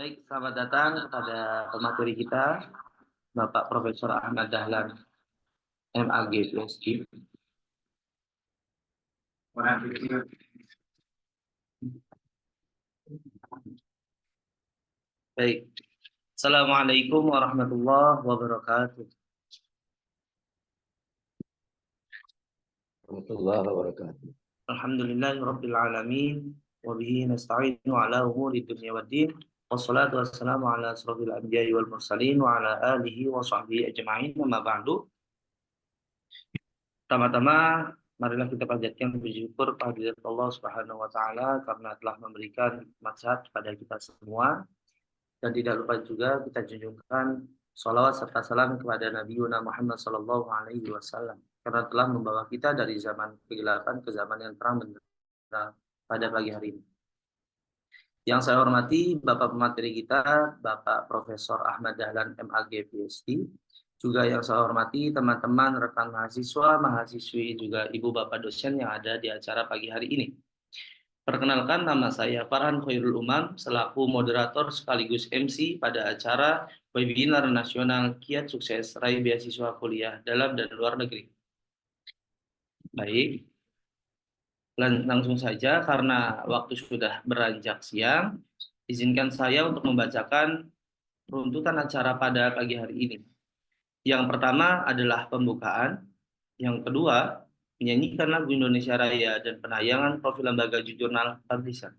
Baik, selamat datang kepada pemateri kita, Bapak Profesor Ahmad Dahlan, MAG, PhD. Baik, Assalamualaikum warahmatullahi wabarakatuh. Warahmatullahi wabarakatuh. Alhamdulillahirabbil alamin wa bihi nasta'inu ala umuri dunya waddin. Wassalatu wassalamu ala asrofil anbiya'i wal mursalin wa ala alihi wa sahbihi ajma'in. Amma ba'du. Pertama-tama marilah kita panjatkan puji syukur kehadirat Allah Subhanahu wa taala karena telah memberikan nikmat sehat kepada kita semua. Dan tidak lupa juga kita junjungkan salawat serta salam kepada Nabi Muhammad Sallallahu Alaihi Wasallam karena telah membawa kita dari zaman kegelapan ke zaman yang terang benderang pada pagi hari ini. Yang saya hormati Bapak pemateri kita, Bapak Profesor Ahmad Dahlan MAG PhD. Juga yang saya hormati teman-teman rekan mahasiswa, mahasiswi, juga ibu bapak dosen yang ada di acara pagi hari ini. Perkenalkan, nama saya Farhan Khairul Umam selaku moderator sekaligus MC pada acara webinar nasional Kiat Sukses Raih Beasiswa Kuliah Dalam dan Luar Negeri. Baik, langsung saja karena waktu sudah beranjak siang, izinkan saya untuk membacakan runtutan acara pada pagi hari ini. Yang pertama adalah pembukaan, yang kedua menyanyikan lagu Indonesia Raya dan penayangan profil lembaga jurnal Publisher.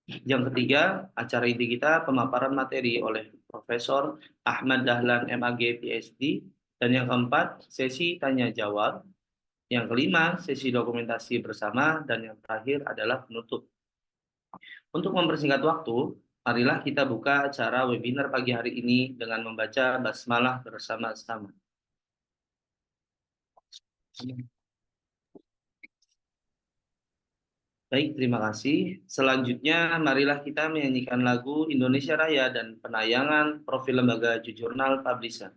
Yang ketiga, acara inti kita pemaparan materi oleh Profesor Ahmad Dahlan MAG PhD. Dan yang keempat, sesi tanya jawab. Yang kelima, sesi dokumentasi bersama. Dan yang terakhir adalah penutup. Untuk mempersingkat waktu, marilah kita buka acara webinar pagi hari ini dengan membaca basmalah bersama-sama. Baik, terima kasih. Selanjutnya, marilah kita menyanyikan lagu Indonesia Raya dan penayangan profil lembaga jurnal Publisher.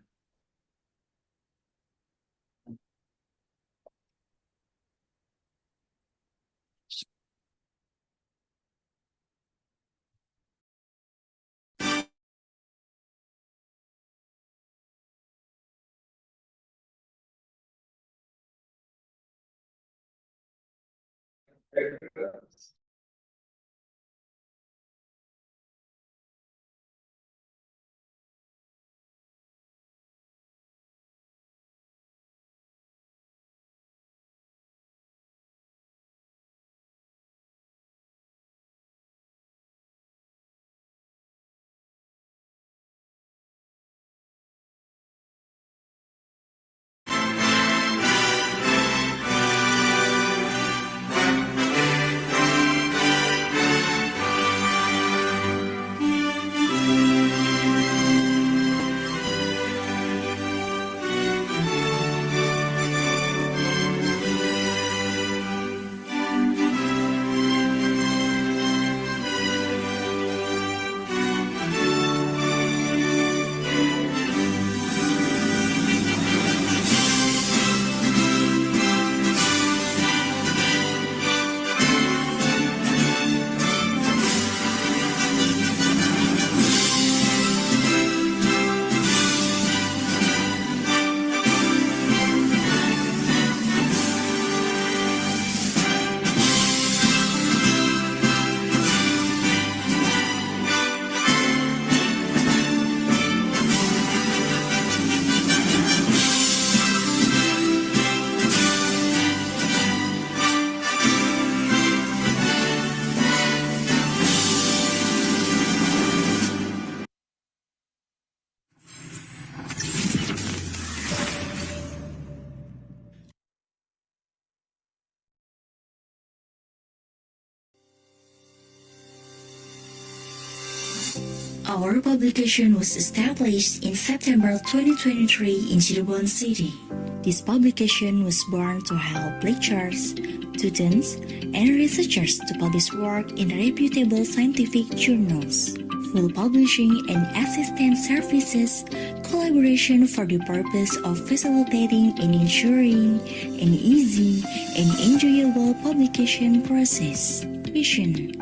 Our publication was established in September 2023 in Cirebon City. This publication was born to help lecturers, students, and researchers to publish work in reputable scientific journals. Full publishing and assistance services, collaboration for the purpose of facilitating and ensuring an easy and enjoyable publication process. Vision: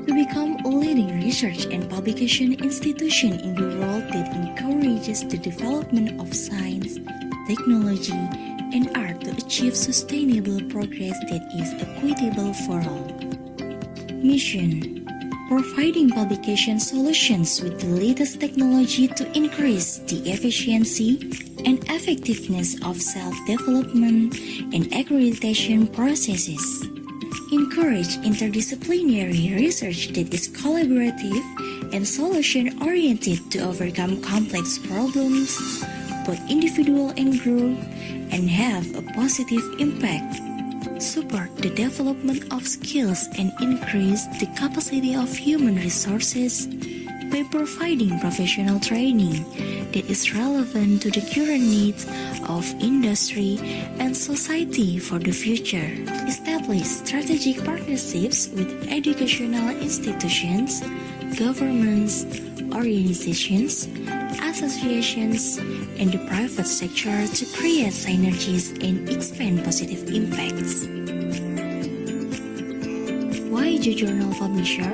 to become a leading research and publication institution in the world that encourages the development of science, technology, and art to achieve sustainable progress that is equitable for all. Mission: providing publication solutions with the latest technology to increase the efficiency and effectiveness of self-development and accreditation processes. Encourage interdisciplinary research that is collaborative and solution-oriented to overcome complex problems, both individual and group, and have a positive impact. Support the development of skills and increase the capacity of human resources by providing professional training that is relevant to the current needs of industry and society for the future. Establish strategic partnerships with educational institutions, governments, organizations, associations, and the private sector to create synergies and expand positive impacts. Why the Journal Publisher?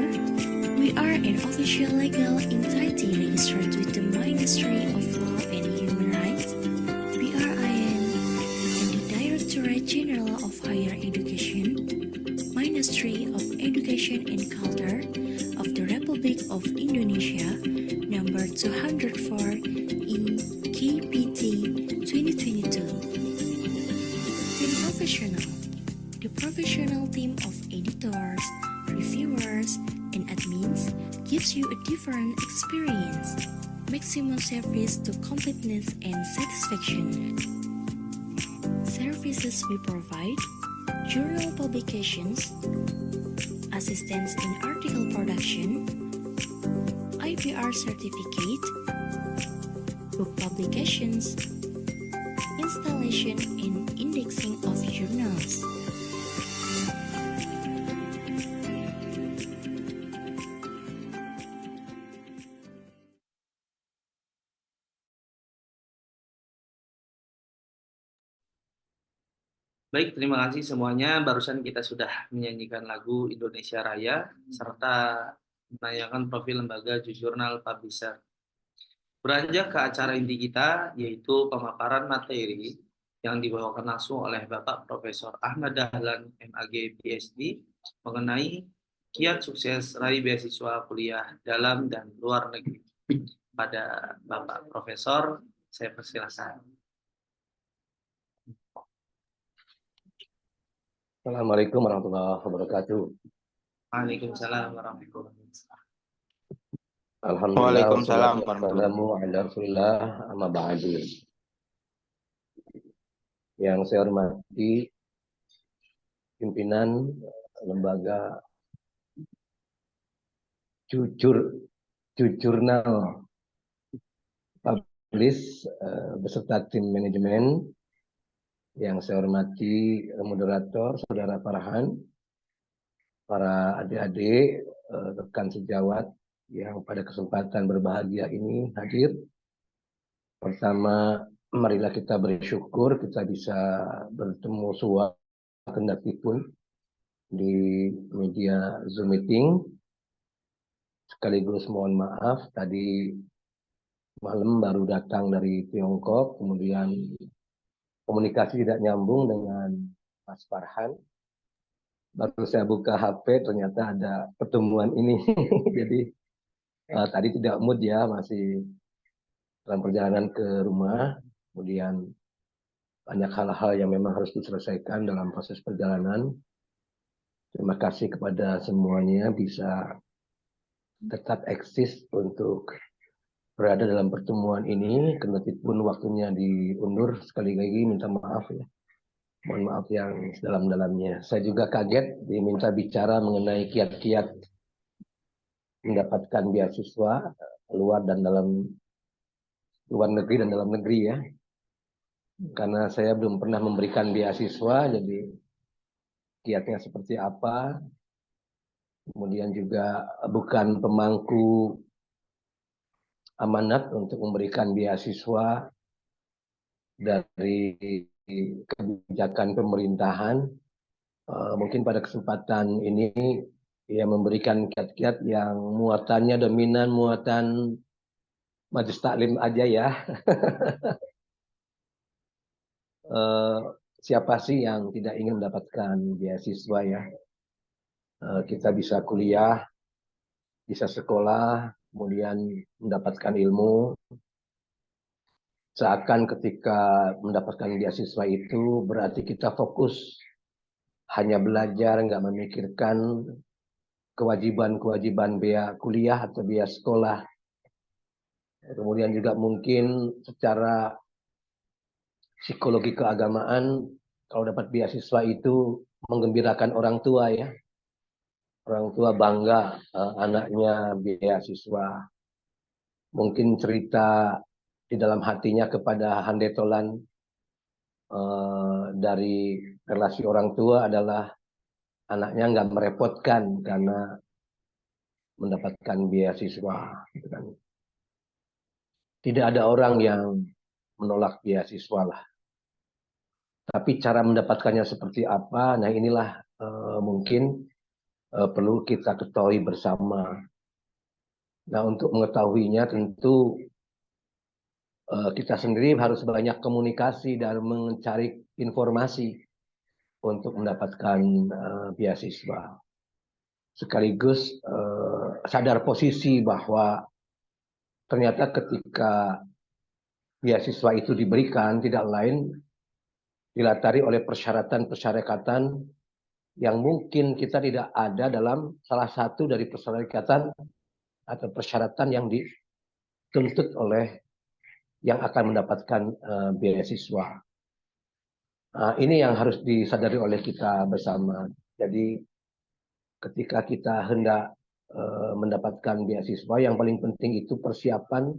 We are an official legal entity registered with the Ministry of Law and Human Rights, BRIN, and the Directorate General of Higher Education, Ministry of Education and Culture of the Republic of Indonesia, number 204 KPT 2022. Team Professional. The professional team of editors, reviewers, and admins gives you a different experience, maximum service to completeness and satisfaction. Services we provide: journal publications, assistance in article production, IPR certificate, book publications, installation and indexing of journals. Baik, terima kasih semuanya. Barusan kita sudah menyanyikan lagu Indonesia Raya serta menanyakan profil lembaga Jurnal Publisher. Beranjak ke acara inti kita, yaitu pemaparan materi yang dibawakan langsung oleh Bapak Profesor Ahmad Dahlan, MAG, PhD, mengenai kiat sukses raih beasiswa kuliah dalam dan luar negeri. Pada Bapak Profesor, saya persilakan. Assalamualaikum warahmatullahi wabarakatuh. Waalaikumsalam warahmatullahi wabarakatuh. Alhamdulillah Waalaikumsalam wassalamu ala rasulillah amma ba'du. Yang saya hormati pimpinan lembaga Jurnal Publish beserta tim manajemen. Yang saya hormati moderator, Saudara Farhan, para adik-adik, rekan sejawat yang pada kesempatan berbahagia ini hadir. Pertama, marilah kita bersyukur kita bisa bertemu suara kendati pun di media Zoom meeting. Sekaligus mohon maaf, tadi malam baru datang dari Tiongkok, kemudian komunikasi tidak nyambung dengan Mas Farhan. Baru saya buka HP, ternyata ada pertemuan ini. Jadi tadi tidak mood ya, masih dalam perjalanan ke rumah. Kemudian banyak hal-hal yang memang harus diselesaikan dalam proses perjalanan. Terima kasih kepada semuanya bisa tetap eksis untuk berada dalam pertemuan ini, kendati pun waktunya diundur. Sekali lagi minta maaf ya. Mohon maaf yang sedalam-dalamnya. Saya juga kaget diminta bicara mengenai kiat-kiat mendapatkan beasiswa luar negeri dan dalam negeri ya. Karena saya belum pernah memberikan beasiswa, jadi kiatnya seperti apa. Kemudian juga bukan pemangku amanat untuk memberikan beasiswa dari kebijakan pemerintahan. Mungkin pada kesempatan ini ya memberikan kiat-kiat yang muatannya dominan muatan majelis taklim aja ya. Eh, siapa sih yang tidak ingin mendapatkan beasiswa ya? Kita bisa kuliah, bisa sekolah, kemudian mendapatkan ilmu. Seakan ketika mendapatkan beasiswa itu berarti kita fokus hanya belajar, nggak memikirkan kewajiban-kewajiban biaya kuliah atau biaya sekolah. Kemudian juga mungkin secara psikologi keagamaan, kalau dapat beasiswa itu menggembirakan orang tua ya. Orang tua bangga anaknya beasiswa. Mungkin cerita di dalam hatinya kepada handetolan dari relasi orang tua adalah anaknya nggak merepotkan karena mendapatkan beasiswa. Gitu kan. Tidak ada orang yang menolak beasiswa lah. Tapi cara mendapatkannya seperti apa? Nah inilah mungkin perlu kita ketahui bersama. Nah untuk mengetahuinya tentu kita sendiri harus banyak komunikasi dan mencari informasi untuk mendapatkan beasiswa. Sekaligus sadar posisi bahwa ternyata ketika beasiswa itu diberikan tidak lain dilatari oleh persyaratan-persyaratan yang mungkin kita tidak ada dalam salah satu dari persyaratan atau persyaratan yang dituntut oleh yang akan mendapatkan beasiswa. Nah, ini yang harus disadari oleh kita bersama. Jadi ketika kita hendak mendapatkan beasiswa, yang paling penting itu persiapan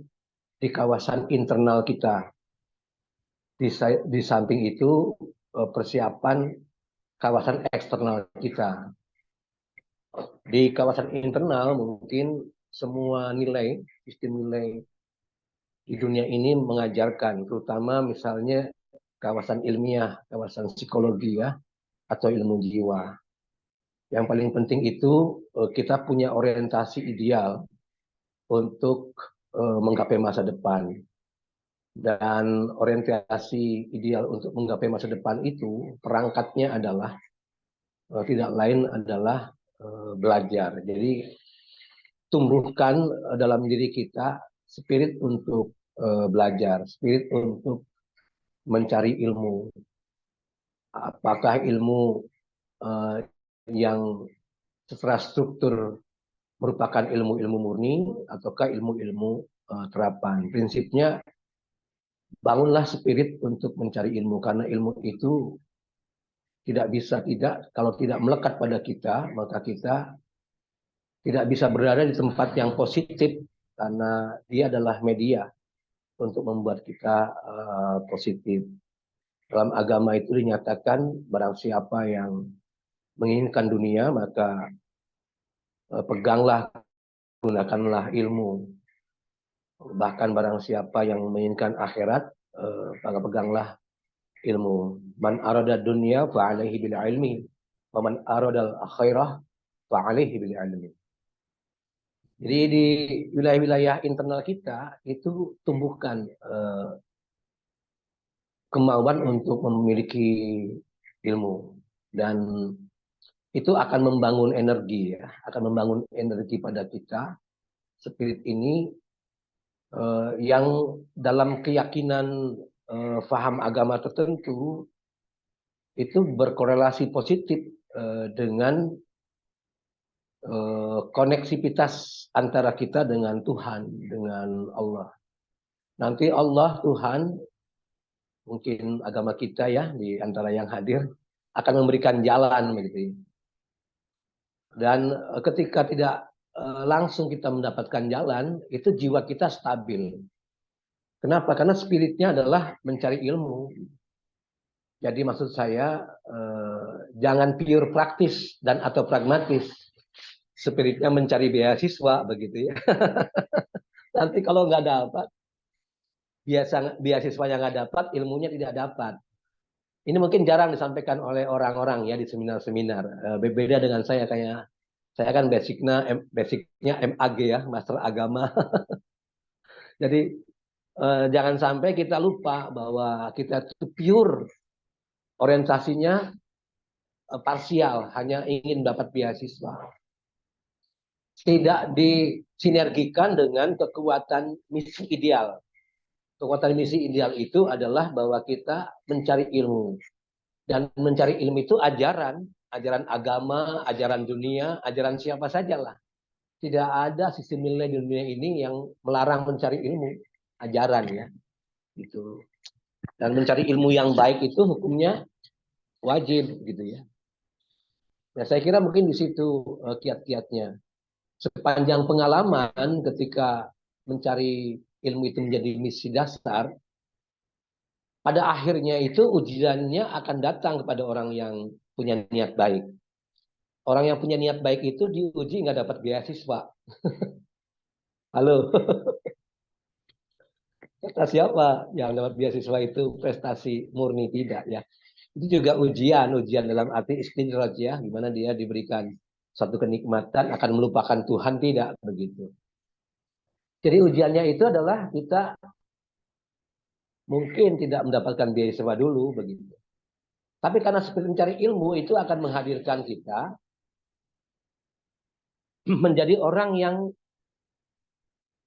di kawasan internal kita. Di samping itu persiapan kawasan eksternal kita. Di kawasan internal mungkin semua nilai, sistem nilai di dunia ini mengajarkan, terutama misalnya kawasan ilmiah, kawasan psikologi ya, atau ilmu jiwa. Yang paling penting itu kita punya orientasi ideal untuk menggapai masa depan. Dan orientasi ideal untuk menggapai masa depan itu perangkatnya adalah tidak lain adalah belajar. Jadi tumbuhkan dalam diri kita spirit untuk belajar, spirit untuk mencari ilmu. Apakah ilmu yang secara struktur merupakan ilmu-ilmu murni ataukah ilmu-ilmu terapan. Prinsipnya bangunlah spirit untuk mencari ilmu karena ilmu itu tidak bisa kalau tidak melekat pada kita maka kita tidak bisa berada di tempat yang positif karena dia adalah media untuk membuat kita positif. Dalam agama itu dinyatakan barang siapa yang menginginkan dunia maka peganglah, gunakanlah ilmu. Bahkan barang siapa yang menginginkan akhirat maka peganglah ilmu. Man arada dunya fa alaihi bil ilmi wa man arada al akhirah fa alaihi bil ilmi. Jadi di wilayah-wilayah internal kita itu tumbuhkan kemauan untuk memiliki ilmu dan itu akan membangun energi ya, akan membangun energi pada kita. Spirit ini yang dalam keyakinan faham agama tertentu itu berkorelasi positif dengan koneksivitas antara kita dengan Tuhan, dengan Allah. Nanti Allah, Tuhan, mungkin agama kita ya, di antara yang hadir, akan memberikan jalan begitu. Dan ketika tidak langsung kita mendapatkan jalan, itu jiwa kita stabil. Kenapa? Karena spiritnya adalah mencari ilmu. Jadi maksud saya, jangan pure praktis dan atau pragmatis. Spiritnya mencari beasiswa begitu ya. Nanti kalau nggak dapat, beasiswanya nggak dapat, ilmunya tidak dapat. Ini mungkin jarang disampaikan oleh orang-orang ya di seminar-seminar. Berbeda dengan saya kayak Saya kan basicnya MAG ya, Master Agama. Jadi jangan sampai kita lupa bahwa kita itu pure orientasinya parsial, hanya ingin dapat beasiswa. Tidak disinergikan dengan kekuatan misi ideal. Kekuatan misi ideal itu adalah bahwa kita mencari ilmu. Dan mencari ilmu itu ajaran agama, ajaran dunia, ajaran siapa sajalah. Tidak ada sistem nilai di dunia ini yang melarang mencari ilmu, ajaran ya. Gitu. Dan mencari ilmu yang baik itu hukumnya wajib gitu ya. Nah, saya kira mungkin di situ kiat-kiatnya. Sepanjang pengalaman ketika mencari ilmu itu menjadi misi dasar, pada akhirnya itu ujiannya akan datang kepada orang yang punya niat baik. Orang yang punya niat baik itu diuji nggak dapat beasiswa. Halo, prestasi apa yang dapat beasiswa itu prestasi murni tidak ya. Itu juga ujian dalam arti istidraj ya, di mana dia diberikan satu kenikmatan akan melupakan Tuhan tidak begitu. Jadi ujiannya itu adalah kita mungkin tidak mendapatkan beasiswa dulu begitu. Tapi karena spirit mencari ilmu itu akan menghadirkan kita menjadi orang yang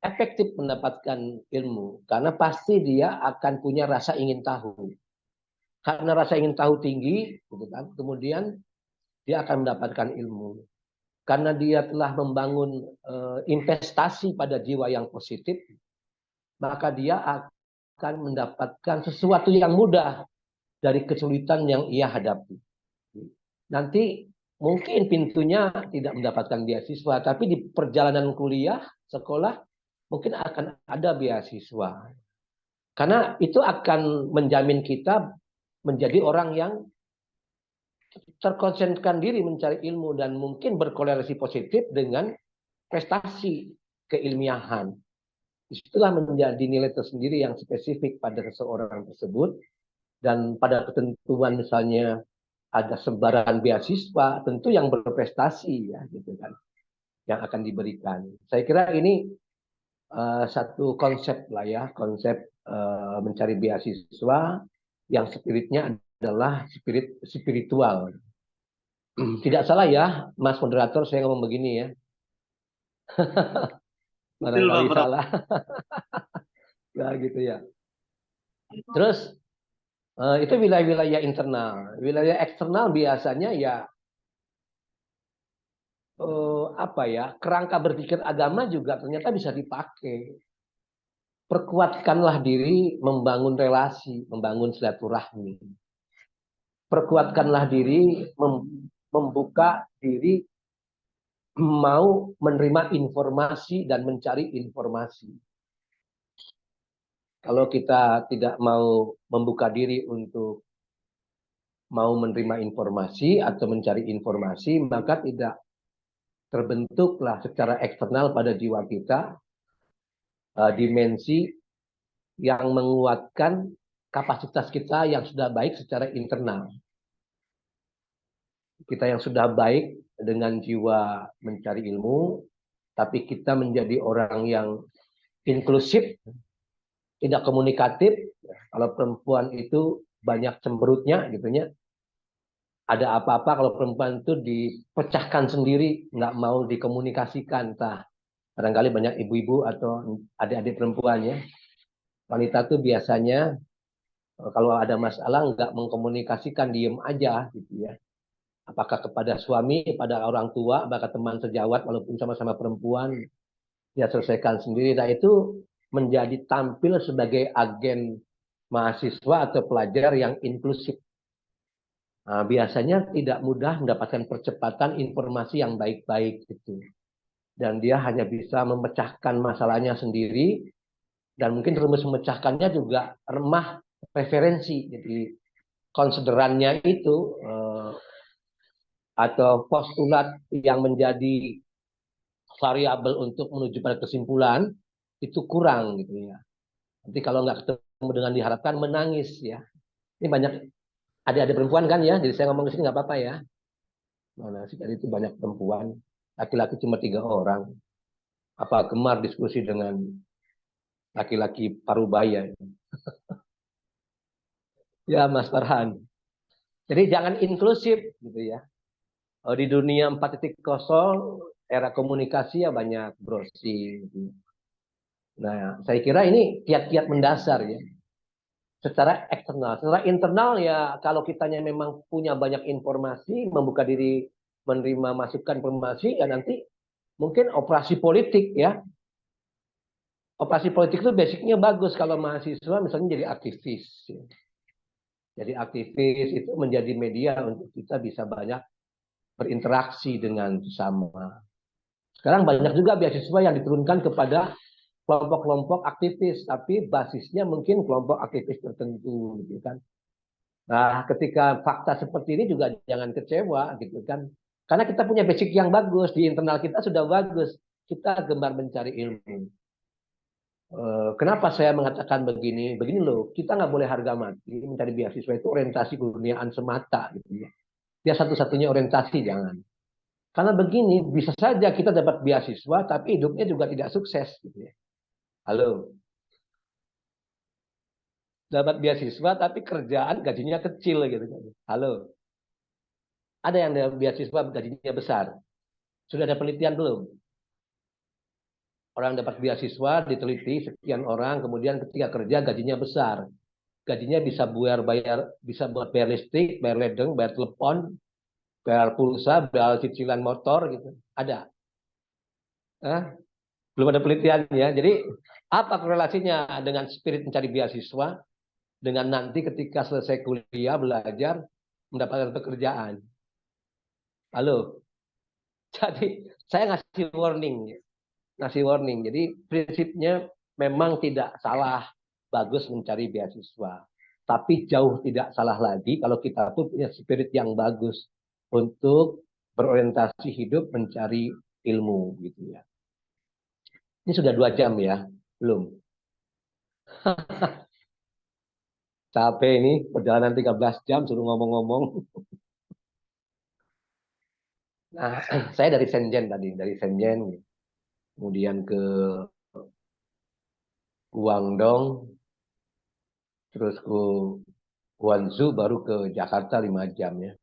efektif mendapatkan ilmu karena pasti dia akan punya rasa ingin tahu. Karena rasa ingin tahu tinggi, gitu kan, kemudian dia akan mendapatkan ilmu. Karena dia telah membangun investasi pada jiwa yang positif, maka dia akan mendapatkan sesuatu yang mudah dari kesulitan yang ia hadapi. Nanti mungkin pintunya tidak mendapatkan beasiswa, tapi di perjalanan kuliah, sekolah, mungkin akan ada beasiswa. Karena itu akan menjamin kita menjadi orang yang terkonsentrasikan diri mencari ilmu dan mungkin berkorelasi positif dengan prestasi keilmiahan. Itulah menjadi nilai tersendiri yang spesifik pada seseorang tersebut. Dan pada ketentuan misalnya ada sebaran beasiswa, tentu yang berprestasi ya gitu kan, yang akan diberikan. Saya kira ini satu konsep lah ya, konsep mencari beasiswa yang spiritnya adalah spiritual. Tidak salah ya, Mas Moderator, saya ngomong begini ya. Barangkali salah. Ya gitu ya. Terus itu wilayah-wilayah internal. Wilayah eksternal biasanya ya apa ya, kerangka berpikir agama juga ternyata bisa dipakai. Perkuatkanlah diri membangun relasi, membangun silaturahmi. Perkuatkanlah diri membuka diri mau menerima informasi dan mencari informasi. Kalau kita tidak mau membuka diri untuk mau menerima informasi atau mencari informasi, maka tidak terbentuklah secara eksternal pada jiwa kita dimensi yang menguatkan kapasitas kita yang sudah baik secara internal. Kita yang sudah baik dengan jiwa mencari ilmu, tapi kita menjadi orang yang inklusif, tidak komunikatif. Kalau perempuan itu banyak cemberutnya gitu ya. Ada apa-apa kalau perempuan itu dipecahkan sendiri, nggak mau dikomunikasikan. Entah barangkali banyak ibu-ibu atau adik-adik perempuan ya. Wanita itu biasanya kalau ada masalah nggak mengkomunikasikan, diem aja gitu ya. Apakah kepada suami, pada orang tua, bahkan teman sejawat walaupun sama-sama perempuan, dia selesaikan sendiri. Nah itu menjadi tampil sebagai agen mahasiswa atau pelajar yang inklusif. Nah, biasanya tidak mudah mendapatkan percepatan informasi yang baik-baik gitu. Dan dia hanya bisa memecahkan masalahnya sendiri dan mungkin rumus memecahkannya juga remah referensi. Jadi konsiderannya itu atau postulat yang menjadi variabel untuk menuju pada kesimpulan itu kurang gitu ya. Nanti kalau nggak ketemu dengan diharapkan menangis ya. Ini banyak adik-adik perempuan kan ya, jadi saya ngomong di sini nggak apa-apa ya. Nah, jadi itu banyak perempuan. laki-laki cuma 3 orang. Apa gemar diskusi dengan laki-laki parubaya? Ya Mas Farhan. Jadi jangan inklusif gitu ya. Di dunia 4.0 era komunikasi ya banyak browsing. Gitu. Nah, saya kira ini kiat-kiat mendasar ya. Secara eksternal, secara internal ya kalau kitanya memang punya banyak informasi, membuka diri menerima masukan informasi, ya nanti mungkin operasi politik ya. Operasi politik itu basicnya bagus kalau mahasiswa misalnya jadi aktivis. Ya. Jadi aktivis itu menjadi media untuk kita bisa banyak berinteraksi dengan sesama. Sekarang banyak juga beasiswa yang diturunkan kepada kelompok-kelompok aktivis, tapi basisnya mungkin kelompok aktivis tertentu, gitu kan. Nah, ketika fakta seperti ini juga jangan kecewa, gitu kan. Karena kita punya basic yang bagus, di internal kita sudah bagus. Kita gemar mencari ilmu. Kenapa saya mengatakan begini? Begini loh, kita nggak boleh harga mati mencari beasiswa itu orientasi keduniaan semata, gitu ya. Dia satu-satunya orientasi, jangan. Karena begini, bisa saja kita dapat beasiswa, tapi hidupnya juga tidak sukses, gitu ya. Halo, dapat beasiswa, tapi kerjaan gajinya kecil, gitu kan. Halo, ada yang dapat beasiswa gajinya besar. Sudah ada penelitian belum? Orang dapat beasiswa, diteliti sekian orang, kemudian ketika kerja gajinya besar. Gajinya bisa bisa buat bayar listrik, bayar ledeng, bayar telepon, bayar pulsa, bayar cicilan motor, gitu. Ada? Belum ada penelitian ya. Jadi apa korelasinya dengan spirit mencari beasiswa dengan nanti ketika selesai kuliah belajar mendapatkan pekerjaan? Halo. Jadi saya ngasih warning. Jadi prinsipnya memang tidak salah bagus mencari beasiswa. Tapi jauh tidak salah lagi kalau kita tuh punya spirit yang bagus untuk berorientasi hidup mencari ilmu gitu ya. Ini sudah 2 jam ya, belum? Capek ini, perjalanan 13 jam suruh ngomong-ngomong. Nah, saya dari Shenzhen tadi, dari Shenzhen, kemudian ke Guangdong, terus ke Guangzhou, baru ke Jakarta 5 jam ya.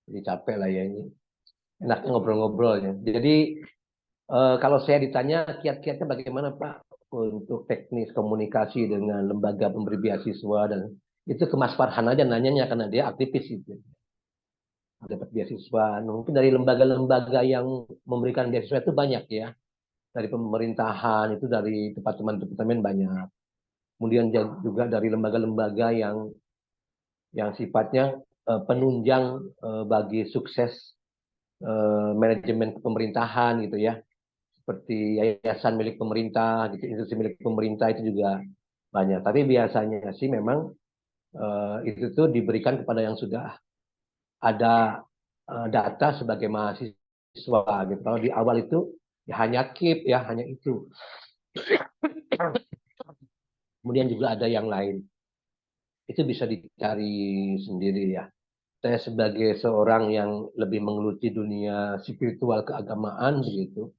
Jadi capek lah ya ini. Enak ngobrol-ngobrol ya. Jadi kalau saya ditanya kiat-kiatnya bagaimana Pak untuk teknis komunikasi dengan lembaga pemberi beasiswa dan itu ke Mas Farhan aja nanyanya karena dia aktivis itu. Dapat beasiswa. Mungkin dari lembaga-lembaga yang memberikan beasiswa itu banyak ya. Dari pemerintahan, itu dari departemen-departemen banyak. Kemudian juga dari lembaga-lembaga yang sifatnya penunjang bagi sukses manajemen pemerintahan gitu ya. Seperti yayasan milik pemerintah, gitu, institusi milik pemerintah itu juga banyak. Tapi biasanya sih memang itu tuh diberikan kepada yang sudah ada data sebagai mahasiswa gitu. Kalau di awal itu ya hanya keep ya hanya itu. Kemudian juga ada yang lain. Itu bisa dicari sendiri ya. Saya sebagai seorang yang lebih menggeluti dunia spiritual keagamaan begitu,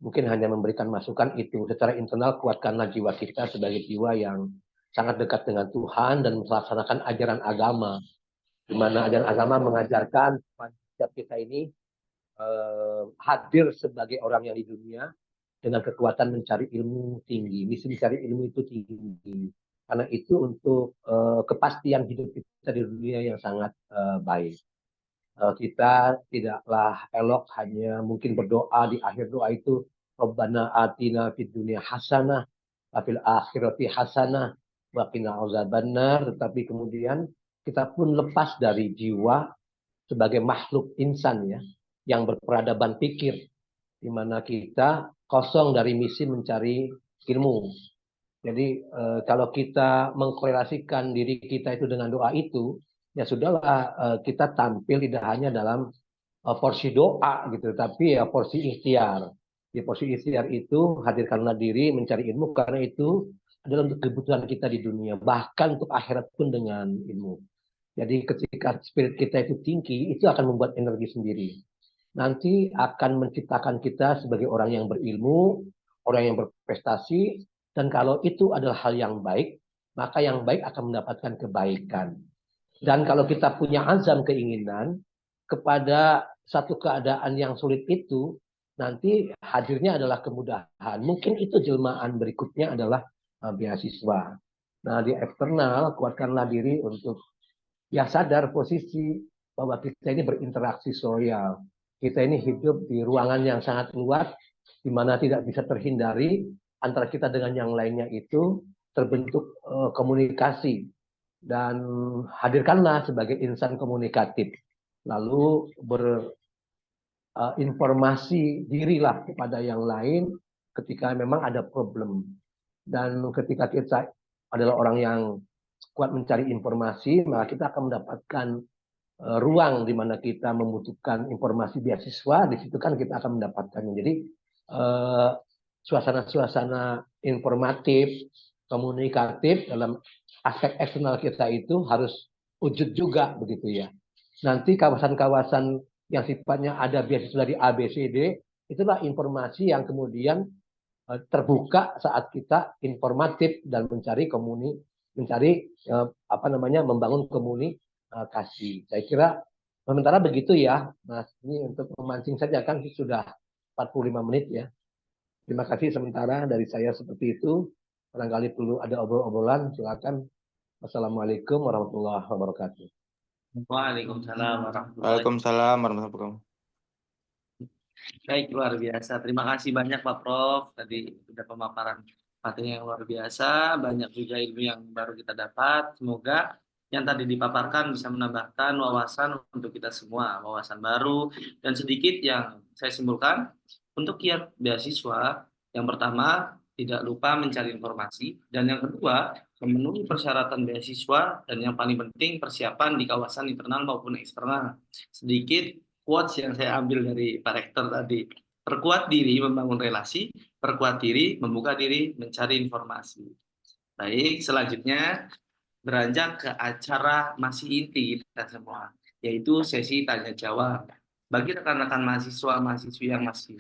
mungkin hanya memberikan masukan itu. Secara internal kuatkanlah jiwa kita sebagai jiwa yang sangat dekat dengan Tuhan dan melaksanakan ajaran agama. Di mana ajaran agama mengajarkan setiap kita ini hadir sebagai orang yang di dunia dengan kekuatan mencari ilmu tinggi. Misi mencari ilmu itu tinggi. Karena itu untuk kepastian hidup kita di dunia yang sangat baik. Kita tidaklah elok hanya mungkin berdoa di akhir doa itu Rabbana atina fid dunya hasanah wa fil akhirati hasanah wa qina azabannar, tetapi kemudian kita pun lepas dari jiwa sebagai makhluk insan ya yang berperadaban pikir, di mana kita kosong dari misi mencari ilmu. Jadi kalau kita mengkorelasikan diri kita itu dengan doa itu, ya sudahlah kita tampil tidak hanya dalam porsi doa gitu, tapi ya porsi ikhtiar. Di porsi ikhtiar itu hadirkanlah diri mencari ilmu karena itu adalah untuk kebutuhan kita di dunia, bahkan untuk akhirat pun dengan ilmu. Jadi ketika spirit kita itu tinggi, itu akan membuat energi sendiri. nanti akan menciptakan kita sebagai orang yang berilmu, orang yang berprestasi, dan kalau itu adalah hal yang baik, maka yang baik akan mendapatkan kebaikan. Dan kalau kita punya azam keinginan kepada satu keadaan yang sulit itu, nanti hadirnya adalah kemudahan. Mungkin itu jelmaan berikutnya adalah beasiswa. Nah, di eksternal, kuatkanlah diri untuk ya sadar posisi bahwa kita ini berinteraksi sosial. Kita ini hidup di ruangan yang sangat luas, di mana tidak bisa terhindari antara kita dengan yang lainnya itu terbentuk komunikasi. Dan hadirkanlah sebagai insan komunikatif. Lalu berinformasi dirilah kepada yang lain ketika memang ada problem. Dan ketika kita adalah orang yang kuat mencari informasi, maka kita akan mendapatkan ruang di mana kita membutuhkan informasi beasiswa, di situ kan kita akan mendapatkannya. Jadi suasana-suasana informatif, komunikatif dalam aspek eksternal kita itu harus wujud juga begitu ya. Nanti kawasan-kawasan yang sifatnya ada beasiswa di A, B, C, D, itulah informasi yang kemudian terbuka saat kita informatif dan membangun komunikasi. Saya kira sementara begitu ya, Mas. Ini untuk memancing saja kan sudah 45 menit ya. Terima kasih sementara dari saya seperti itu. Barangkali perlu ada obrol-obrolan, silakan. Wassalamualaikum warahmatullahi wabarakatuh. Waalaikumsalam warahmatullahi Waalaikumsalam warahmatullahi wabarakatuh. Baik, luar biasa. Terima kasih banyak Pak Prof. Tadi sudah pemaparan materi yang luar biasa, banyak juga ilmu yang baru kita dapat. Semoga yang tadi dipaparkan bisa menambahkan wawasan untuk kita semua, wawasan baru. Dan sedikit yang saya simpulkan, untuk kiat beasiswa, yang pertama, tidak lupa mencari informasi. Dan yang kedua, memenuhi persyaratan beasiswa. Dan yang paling penting, persiapan di kawasan internal maupun eksternal. Sedikit quotes yang saya ambil dari Pak Rektor tadi. Perkuat diri membangun relasi, perkuat diri membuka diri mencari informasi. Baik, selanjutnya beranjak ke acara masih inti kita semua, yaitu sesi tanya jawab. Bagi rekan-rekan mahasiswa-mahasiswi yang masih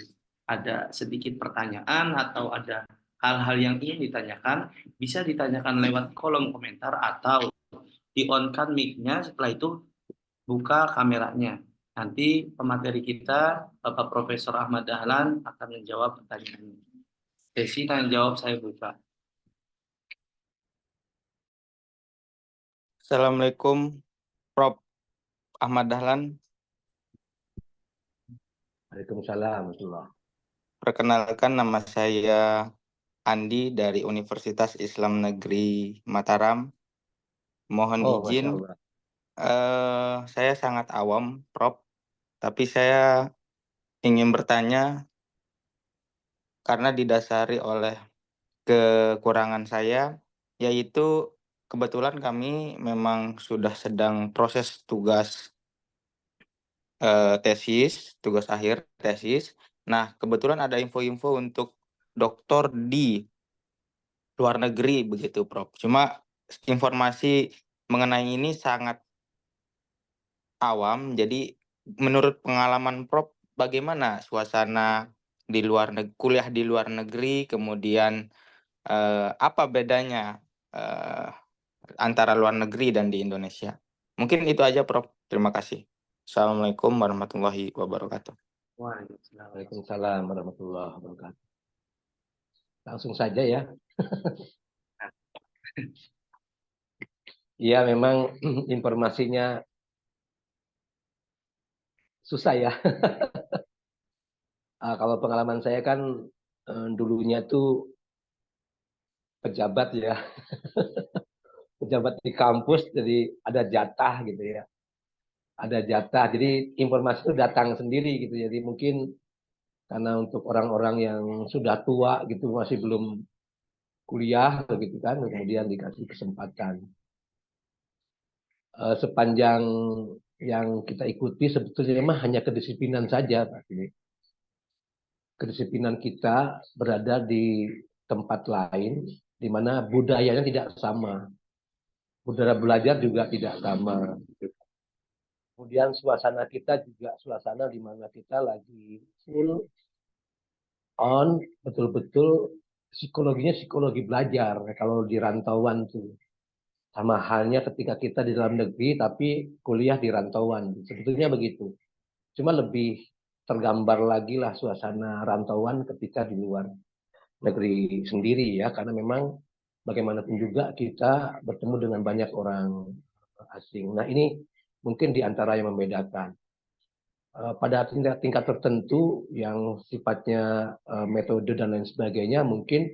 ada sedikit pertanyaan atau ada hal-hal yang ingin ditanyakan, bisa ditanyakan lewat kolom komentar atau di-on-kan mic-nya, setelah itu buka kameranya. Nanti pemateri kita, Bapak Profesor Ahmad Dahlan, akan menjawab pertanyaannya. Sesi tanya jawab saya buka. Assalamualaikum, Prof. Ahmad Dahlan. Waalaikumsalam warahmatullahi. Perkenalkan, nama saya Andi dari Universitas Islam Negeri Mataram. Mohon Oh, izin, Masya Allah. saya sangat awam, Prof. Tapi saya ingin bertanya karena didasari oleh kekurangan saya, yaitu kebetulan kami memang sudah sedang proses tugas tugas akhir tesis. Nah, kebetulan ada info-info untuk doktor di luar negeri begitu, Prof. Cuma informasi mengenai ini sangat awam. Jadi menurut pengalaman Prof, bagaimana suasana di kuliah di luar negeri, kemudian apa bedanya antara luar negeri dan di Indonesia? Mungkin itu aja, Prof. Terima kasih. Assalamualaikum warahmatullahi wabarakatuh. Waalaikumsalam warahmatullahi wabarakatuh. Langsung saja ya. Iya, memang informasinya susah ya. Kalau pengalaman saya kan dulunya tuh pejabat ya. Pejabat di kampus, jadi ada jatah gitu ya. Ada jatah, jadi informasi itu datang sendiri gitu. Jadi mungkin karena untuk orang-orang yang sudah tua gitu masih belum kuliah begitu kan, kemudian dikasih kesempatan. Sepanjang yang kita ikuti sebetulnya mah hanya kedisiplinan saja, Pak. Kedisiplinan kita berada di tempat lain di mana budayanya tidak sama. Budaya belajar juga tidak sama. Kemudian suasana kita juga suasana di mana kita lagi full on, betul-betul psikologinya psikologi belajar. Kalau di rantauan tuh sama halnya ketika kita di dalam negeri tapi kuliah di rantauan. Sebetulnya begitu. Cuma lebih tergambar lagi lah suasana rantauan ketika di luar negeri sendiri ya, karena memang bagaimanapun juga kita bertemu dengan banyak orang asing. Nah ini mungkin di antara yang membedakan. Pada tingkat tertentu yang sifatnya metode dan lain sebagainya mungkin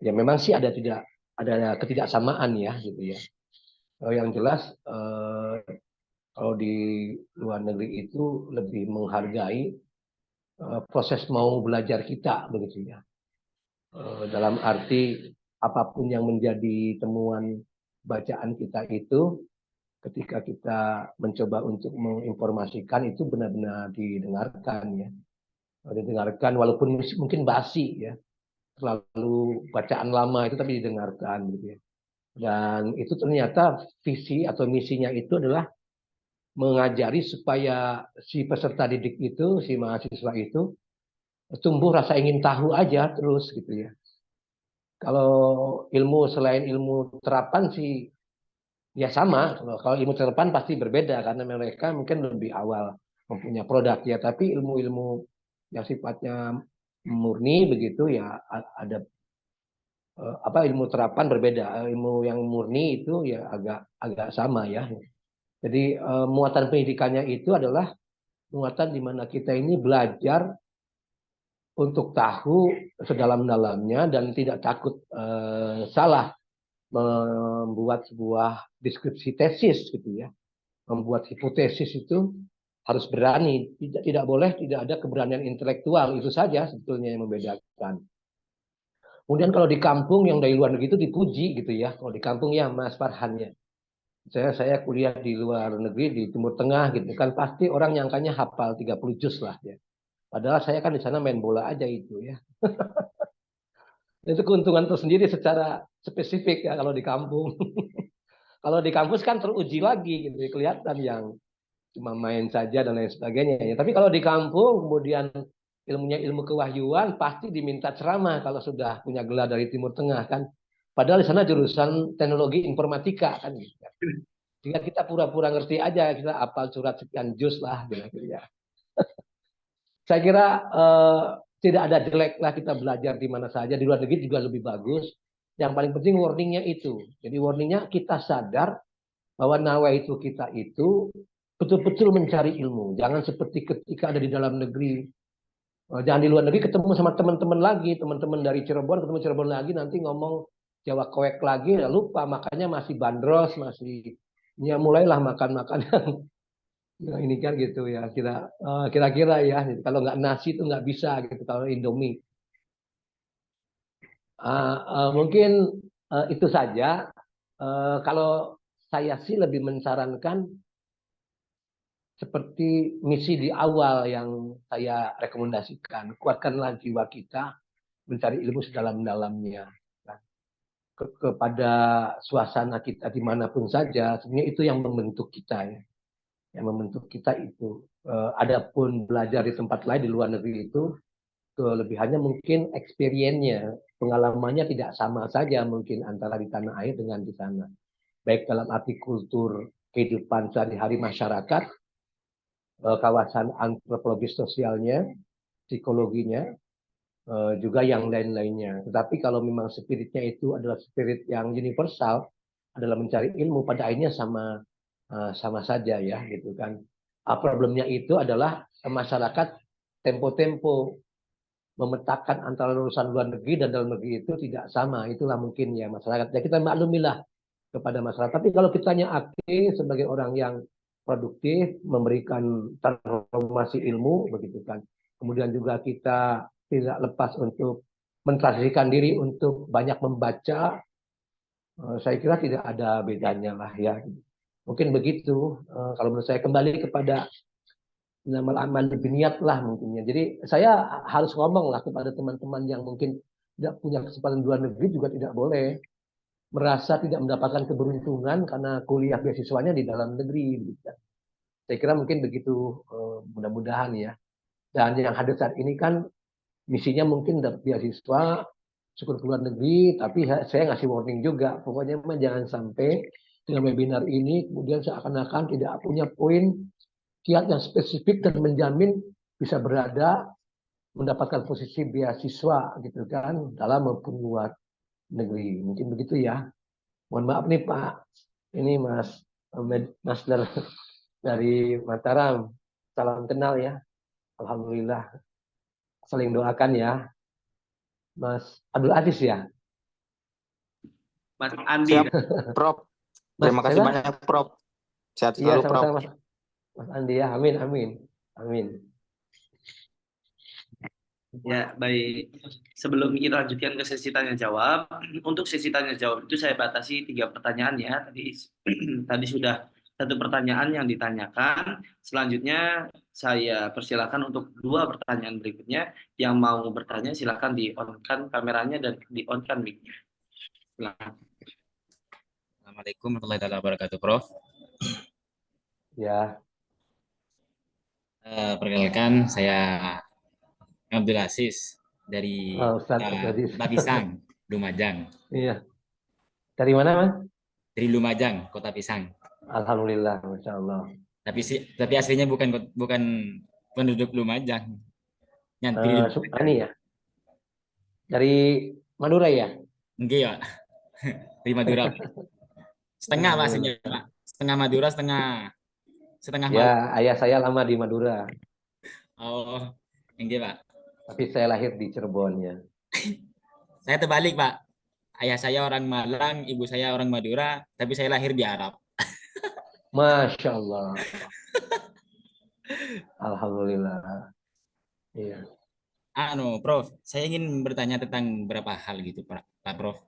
ya memang sih tidak ada ketidaksamaan ya gitu ya. Yang jelas kalau di luar negeri itu lebih menghargai proses mau belajar kita begitu ya. Dalam arti apapun yang menjadi temuan bacaan kita itu ketika kita mencoba untuk menginformasikan itu benar-benar didengarkan ya. Didengarkan walaupun mungkin basi ya. Terlalu bacaan lama itu tapi didengarkan gitu ya. Dan itu ternyata visi atau misinya itu adalah mengajari supaya si peserta didik itu, si mahasiswa itu tumbuh rasa ingin tahu aja terus gitu ya. Kalau ilmu selain ilmu terapan sih ya sama. Kalau ilmu terapan pasti berbeda karena mereka mungkin lebih awal mempunyai produk ya. Tapi ilmu-ilmu yang sifatnya murni begitu ya ada ilmu terapan berbeda. Ilmu yang murni itu ya agak sama ya. Jadi muatan pendidikannya itu adalah muatan di mana kita ini belajar untuk tahu sedalam-dalamnya dan tidak takut salah membuat sebuah deskripsi tesis gitu ya. Membuat hipotesis itu harus berani, tidak boleh tidak ada keberanian intelektual, itu saja sebetulnya yang membedakan. Kemudian kalau di kampung yang dari luar negeri itu dipuji gitu ya. Kalau di kampung ya Mas Farhannya. Saya kuliah di luar negeri di Timur Tengah gitu kan pasti orang nyangkanya hafal 30 juz lah ya. Padahal saya kan di sana main bola aja itu ya. Itu keuntungan tersendiri secara spesifik ya kalau di kampung. Kalau di kampus kan teruji lagi gitu, kelihatan yang cuma main saja dan lain sebagainya. Ya. Tapi kalau di kampung kemudian ilmunya ilmu kewahyuan pasti diminta ceramah kalau sudah punya gelar dari Timur Tengah kan. Padahal di sana jurusan teknologi informatika kan. Gitu. Jika kita pura-pura ngerti aja kita apal surat sekian juz lah gitu ya. Saya kira tidak ada jelek lah kita belajar di mana saja di luar negeri juga lebih bagus. Yang paling penting warningnya itu. Jadi warningnya kita sadar bahwa nawaitu kita itu betul-betul mencari ilmu. Jangan seperti ketika ada di dalam negeri. Jangan di luar negeri ketemu sama teman-teman lagi. Teman-teman dari Cirebon ketemu Cirebon lagi. Nanti ngomong Jawa Koek lagi. Ya lupa. Makanya masih bandros. Masih ya mulailah makan-makan yang ini kan gitu ya. Kira-kira ya. Kalau nggak nasi itu nggak bisa gitu. Kalau Indomie. Mungkin itu saja. Kalau saya sih lebih mensarankan seperti misi di awal yang saya rekomendasikan. Kuatkanlah jiwa kita mencari ilmu sedalam-dalamnya. Kepada suasana kita dimanapun saja, sebenarnya itu yang membentuk kita ya. Yang membentuk kita itu. Adapun belajar di tempat lain di luar negeri itu, kelebihannya mungkin experience-nya, pengalamannya tidak sama saja mungkin antara di tanah air dengan di sana. Baik dalam arti kultur kehidupan sehari-hari masyarakat, kawasan antropologis sosialnya, psikologinya, juga yang lain-lainnya. Tetapi kalau memang spiritnya itu adalah spirit yang universal, adalah mencari ilmu, pada akhirnya sama saja ya, gitu kan. Problemnya itu adalah masyarakat tempo-tempo memetakan antara lulusan luar negeri dan dalam negeri itu tidak sama. Itulah mungkin ya masyarakat. Ya kita maklumilah kepada masyarakat. Tapi kalau kitanya aktif sebagai orang yang produktif, memberikan transformasi ilmu, begitu kan. Kemudian juga kita tidak lepas untuk mentransisikan diri untuk banyak membaca, saya kira tidak ada bedanya lah ya. Mungkin begitu. Kalau menurut saya kembali kepada amal biniat lah mungkinnya. Jadi saya harus ngomong lah kepada teman-teman yang mungkin tidak punya kesempatan di luar negeri juga tidak boleh merasa tidak mendapatkan keberuntungan karena kuliah beasiswanya di dalam negeri. Saya kira mungkin begitu, mudah-mudahan ya. Dan yang hadir saat ini kan misinya mungkin dapat beasiswa, syukur ke luar negeri, tapi saya ngasih warning juga, pokoknya jangan sampai dengan webinar ini kemudian seakan-akan tidak punya poin kiat yang spesifik dan menjamin bisa berada mendapatkan posisi beasiswa gitu kan, dalam maupun luar negeri. Mungkin begitu ya. Mohon maaf nih Pak, ini Mas dari Mataram. Salam kenal ya. Alhamdulillah. Saling doakan ya. Mas Abdul Aziz ya. Mas Andi. Siap, Prof. Terima kasih siapa? banyak, Prof. Sehat Iya, selalu, Prof. sama-sama Mas Andi ya. Amin, amin. Amin. Ya, baik. Sebelum kita lanjutkan ke sesi tanya jawab, untuk sesi tanya jawab itu saya batasi 3 pertanyaan ya. Tadi sudah 1 pertanyaan yang ditanyakan. Selanjutnya saya persilakan untuk 2 pertanyaan berikutnya. Yang mau bertanya silakan di-on-kan kameranya dan di-on-kan mic-nya. Silakan. Assalamualaikum warahmatullahi wabarakatuh, Prof. Ya. Perkenalkan, saya Abdul Aziz dari Ustaz Abdul Aziz. Kota Pisang, Lumajang. Iya. Dari mana, Mas? Dari Lumajang, Kota Pisang. Alhamdulillah, Masya Allah. Tapi aslinya bukan penduduk Lumajang. Nyantri Ini ya. Dari Madura ya? enggak ya. Dari Madura, Pak. Setengah Pak, aslinya, Pak. Setengah Madura, setengah Ya, Maluku. ayah saya lama di Madura. Oh, enggak, Pak. Tapi saya lahir di Cirebon ya. Saya terbalik, Pak. Ayah saya orang Malang, ibu saya orang Madura, tapi saya lahir di Arab. Masya Allah. Alhamdulillah. Iya. Prof, saya ingin bertanya tentang beberapa hal gitu, Pak Prof.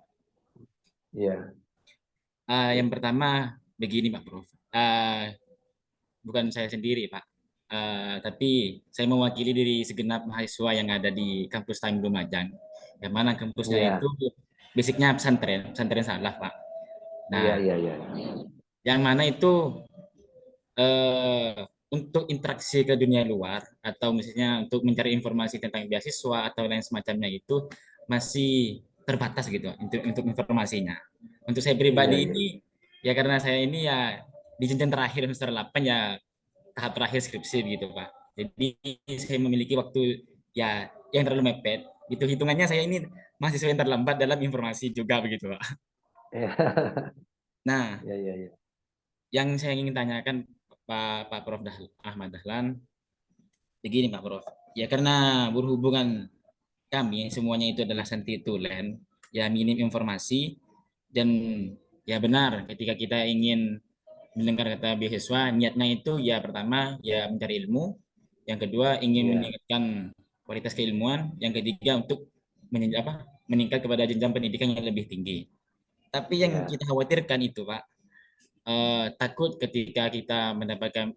Iya. Yang pertama begini, Pak Prof. Bukan saya sendiri, Pak. Tapi saya mewakili dari segenap mahasiswa yang ada di kampus Time Lumajang. Yang mana kampusnya Iya. itu basicnya pesantren salaf, Pak. Nah, Iya. yang mana itu untuk interaksi ke dunia luar atau misalnya untuk mencari informasi tentang beasiswa atau lain semacamnya itu masih terbatas gitu untuk informasinya. Untuk saya pribadi Iya. ini ya karena saya ini ya di jenjang terakhir semester 8 ya tahap terakhir skripsi gitu Pak. Jadi saya memiliki waktu ya yang terlalu mepet. Itu hitungannya saya ini mahasiswa yang terlambat dalam informasi juga begitu Pak. Iya. Nah, Iya. yang saya ingin tanyakan Pak Prof Ahmad Dahlan, begini Pak Prof. Ya karena berhubungan kami semuanya itu adalah santri tulen, ya minim informasi dan ya benar ketika kita ingin mendengar kata beasiswa, niatnya itu ya pertama ya mencari ilmu, yang kedua ingin Iya. meningkatkan kualitas keilmuan, yang ketiga untuk meningkat kepada jenjang pendidikan yang lebih tinggi. Tapi yang Iya. kita khawatirkan itu Pak, takut ketika kita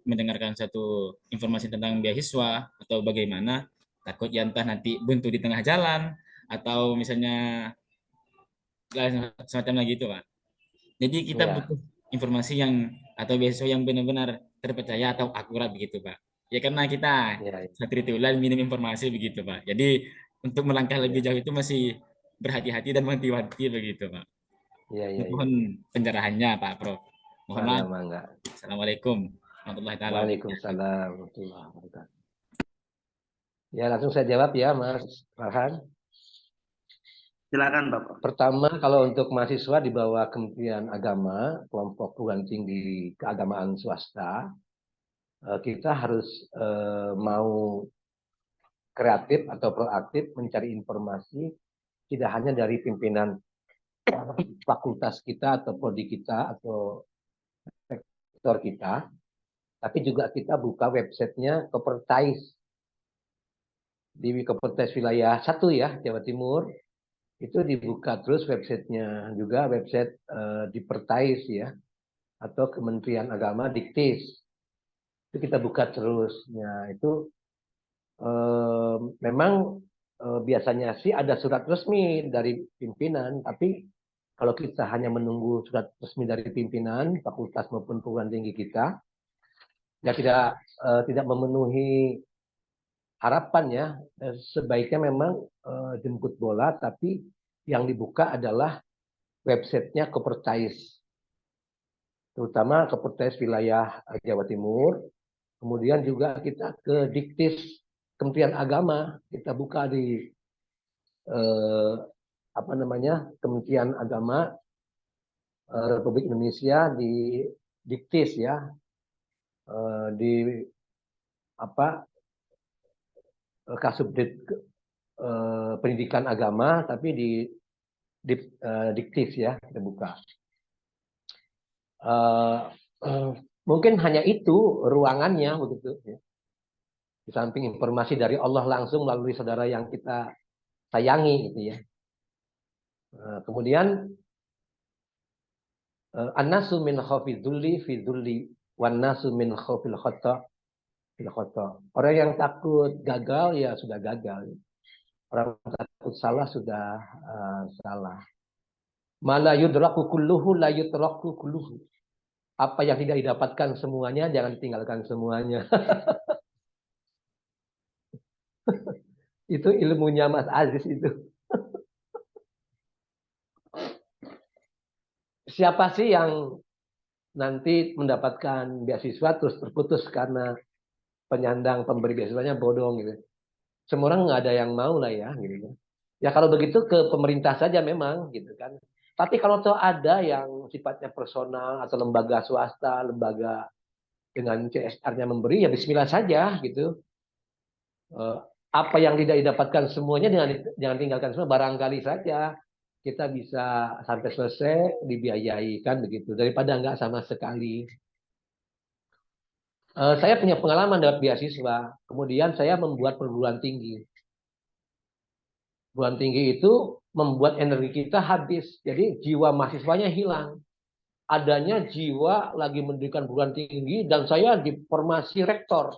mendengarkan satu informasi tentang beasiswa atau bagaimana, takut ya entah nanti buntu di tengah jalan atau misalnya semacam lagi itu Pak. Jadi kita Iya. butuh informasi yang atau beasiswa yang benar-benar terpercaya atau akurat begitu Pak. Ya karena kita Iya. santri tulen minim informasi begitu Pak. Jadi untuk melangkah lebih Iya. jauh itu masih berhati-hati dan wanti-wanti begitu Pak. Iya. Mohon pencerahannya Pak Prof. Mohon maaf. Mangga. Assalamualaikum warahmatullahi taala wabarakatuh. Waalaikumsalam warahmatullahi wabarakatuh. Ya, langsung saya jawab ya, Mas Farhan. Silakan Bapak. Pertama, kalau untuk mahasiswa di bawah Kementerian Agama, kelompok perguruan tinggi keagamaan swasta, kita harus mau kreatif atau proaktif mencari informasi tidak hanya dari pimpinan fakultas kita atau prodi kita atau sektor kita, tapi juga kita buka websitenya Kopertais di Kopertais wilayah 1 ya, Jawa Timur. Itu dibuka terus websitenya, juga website di Pertais ya, atau Kementerian Agama Diktis. Itu kita buka terus. Ya, itu memang biasanya sih ada surat resmi dari pimpinan, tapi kalau kita hanya menunggu surat resmi dari pimpinan fakultas maupun perguruan tinggi kita, ya tidak memenuhi harapan ya. Sebaiknya memang jemput bola, tapi yang dibuka adalah websitenya Kopertais, terutama Kopertais wilayah Jawa Timur. Kemudian juga kita ke Diktis Kementerian Agama, kita buka di Kementerian Agama Republik Indonesia di Diktis ya, di Kasubdit Pendidikan Agama, tapi di Diktis ya kita buka. Mungkin hanya itu ruangannya begitu ya. Di samping informasi dari Allah langsung melalui saudara yang kita sayangi gitu ya. Kemudian an-nasu min khawfi dzulli fi dzulli wan nasu min khawfil khata fil khata. Orang yang takut gagal ya sudah gagal. Orang takut salah sudah salah. Ma la yudraku kulluhu la yutraku kulluhu. Apa yang tidak didapatkan semuanya jangan tinggalkan semuanya. Itu ilmunya Mas Aziz itu. Siapa sih yang nanti mendapatkan beasiswa terus terputus karena penyandang pemberi beasiswanya bodong gitu. Semua orang nggak ada yang mau lah ya gitu. Ya kalau begitu ke pemerintah saja memang gitu kan. Tapi kalau tuh ada yang sifatnya personal atau lembaga swasta, lembaga dengan CSR-nya memberi, ya bismillah saja gitu. Apa yang tidak didapatkan semuanya jangan tinggalkan semua, barangkali saja kita bisa sampai selesai dibiayai kan begitu, daripada nggak sama sekali. Saya punya pengalaman dapat beasiswa, kemudian saya membuat perguruan tinggi. Perguruan tinggi itu membuat energi kita habis, jadi jiwa mahasiswanya hilang. Adanya jiwa lagi mendirikan perguruan tinggi dan saya di formasi rektor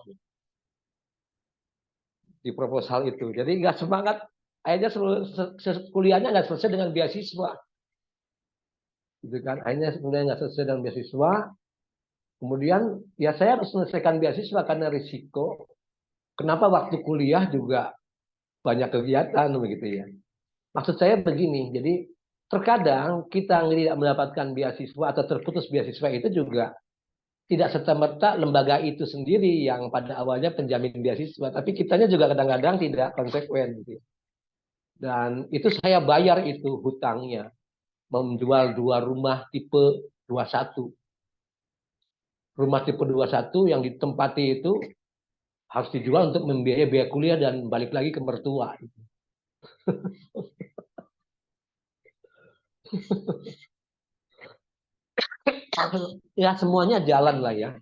di proposal itu. Jadi nggak semangat, akhirnya kuliahnya nggak selesai dengan beasiswa. Gitu kan? Akhirnya sebenarnya nggak selesai dengan beasiswa. Kemudian ya saya harus selesaikan beasiswa karena risiko. Kenapa waktu kuliah juga banyak kegiatan begitu ya. Maksud saya begini, jadi terkadang kita tidak mendapatkan beasiswa atau terputus beasiswa itu juga tidak serta-merta lembaga itu sendiri yang pada awalnya penjamin beasiswa, tapi kitanya juga kadang-kadang tidak konsekuen gitu. Dan itu saya bayar itu hutangnya, menjual 2 rumah tipe 21. Rumah tipe 21 yang ditempati itu harus dijual untuk membiayai biaya kuliah dan balik lagi ke mertua. Ya semuanya jalan lah ya.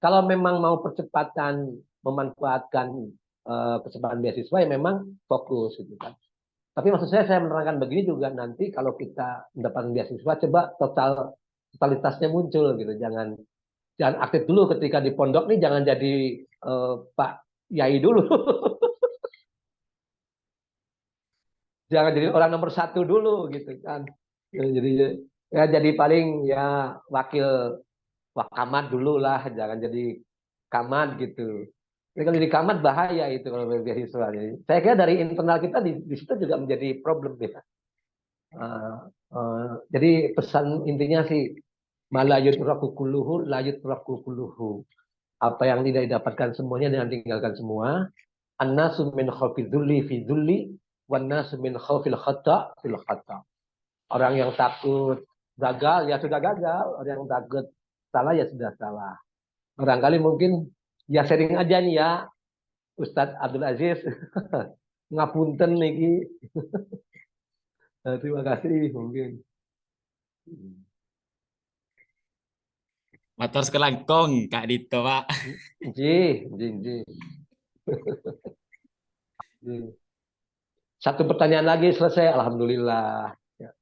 Kalau memang mau percepatan memanfaatkan kesempatan beasiswa ya memang fokus gitu kan. Tapi maksud saya menerangkan begini juga nanti kalau kita mendapatkan beasiswa coba totalitasnya muncul gitu. Jangan aktif dulu ketika di pondok nih, jangan jadi Pak Yai dulu. Jangan jadi orang nomor 1 dulu gitu kan. Jadi paling ya wakil wakamat dulu lah, jangan jadi kamat gitu. Jadi kalau jadi kamat bahaya itu kalau beasiswa. Saya kira dari internal kita di situ juga menjadi problem ya. Jadi pesan intinya sih malayut rakukuluhu, layut rakukuluhu. Apa yang tidak didapatkan semuanya dengan tinggalkan semua. An-nasu min khawfi dzulli fi dzulli wan nasu min khawfil khata fil khata. Orang yang takut gagal ya sudah gagal, orang yang takut salah ya sudah salah. Barangkali mungkin ya sharing aja nih ya Ustadz Abdul Aziz. Ngapunten niki. Terima kasih mungkin. Motor sekelangkong Kak Dito, Pak. Ji. Satu pertanyaan lagi selesai, alhamdulillah. Ya.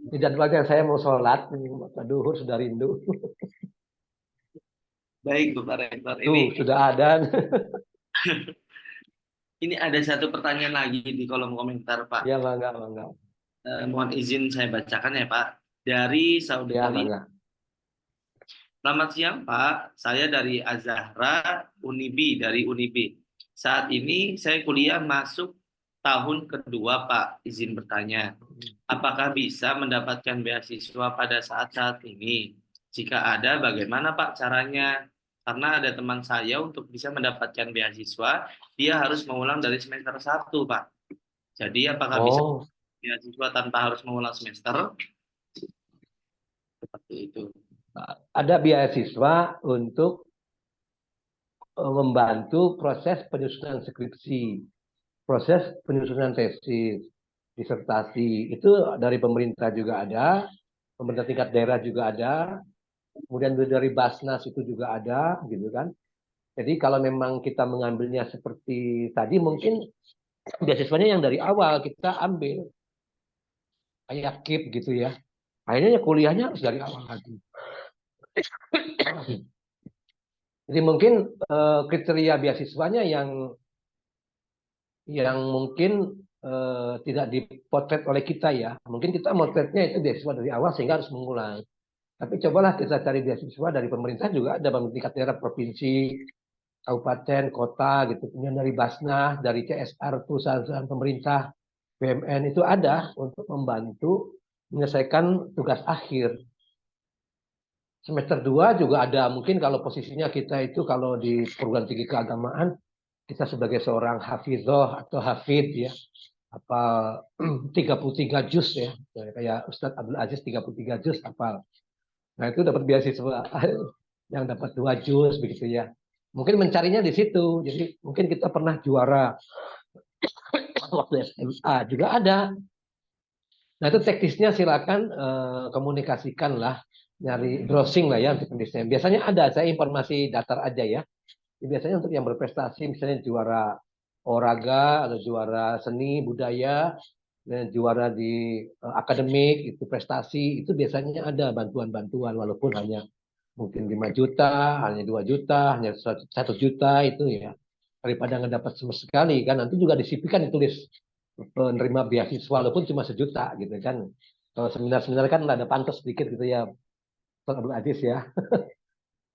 Ini jadwalnya saya mau sholat, duhur sudah rindu. Baik, Bapak Rektor. Tuh, sudah ada. Ini ada satu pertanyaan lagi di kolom komentar, Pak. Ya, bangga. Mohon izin saya bacakan ya Pak. Dari Ya, saudari, mangga. selamat siang Pak, saya dari Azahra Unibi, dari Unibi. Saat ini saya kuliah masuk tahun kedua Pak, izin bertanya. Apakah bisa mendapatkan beasiswa pada saat-saat ini? Jika ada, bagaimana Pak caranya? Karena ada teman saya untuk bisa mendapatkan beasiswa, dia harus mengulang dari semester 1 Pak. Jadi apakah bisa Oh, beasiswa tanpa harus mengulang semester? Seperti itu. ada beasiswa untuk membantu proses penyusunan skripsi, proses penyusunan tesis, disertasi. Itu dari pemerintah juga ada, pemerintah tingkat daerah juga ada, kemudian dari Basnas itu juga ada, gitu kan. Jadi kalau memang kita mengambilnya seperti tadi, mungkin beasiswanya yang dari awal kita ambil, kayak KIP gitu ya. Akhirnya ya kuliahnya harus dari awal lagi. Jadi mungkin kriteria beasiswanya yang mungkin tidak dipotret oleh kita ya. Mungkin kita motretnya itu beasiswa dari awal sehingga harus mengulang. Tapi cobalah kita cari beasiswa dari pemerintah juga ada tingkat daerah, provinsi, kabupaten, kota gitu. Kemudian dari Basnas, dari CSR, perusahaan pemerintah, BUMN itu ada untuk membantu menyelesaikan tugas akhir. Semester 2 juga ada, mungkin kalau posisinya kita itu kalau di perguruan tinggi keagamaan, kita sebagai seorang hafidhoh atau hafid ya, apa 33 juz ya, kayak Ustadz Abdul Aziz 33 juz hafal. Nah itu dapat beasiswa yang dapat 2 juz begitu ya. Mungkin mencarinya di situ. Jadi mungkin kita pernah juara waktu SMA juga ada. Nah itu teknisnya silakan komunikasikan lah, nyari browsing lah ya untuk teknisnya. Biasanya ada, saya informasi datar aja ya. Biasanya untuk yang berprestasi, misalnya juara olahraga atau juara seni budaya, dan juara di akademik itu prestasi, itu biasanya ada bantuan-bantuan walaupun hanya mungkin 5 juta, hanya 2 juta, hanya 1 juta itu ya. Daripada nggak dapat sama sekali kan, nanti juga disipikan ditulis penerima beasiswa walaupun cuma 1 juta gitu kan. Kalau seminar-seminar kan ada pantas sedikit gitu ya, Pak Abdul Aziz ya,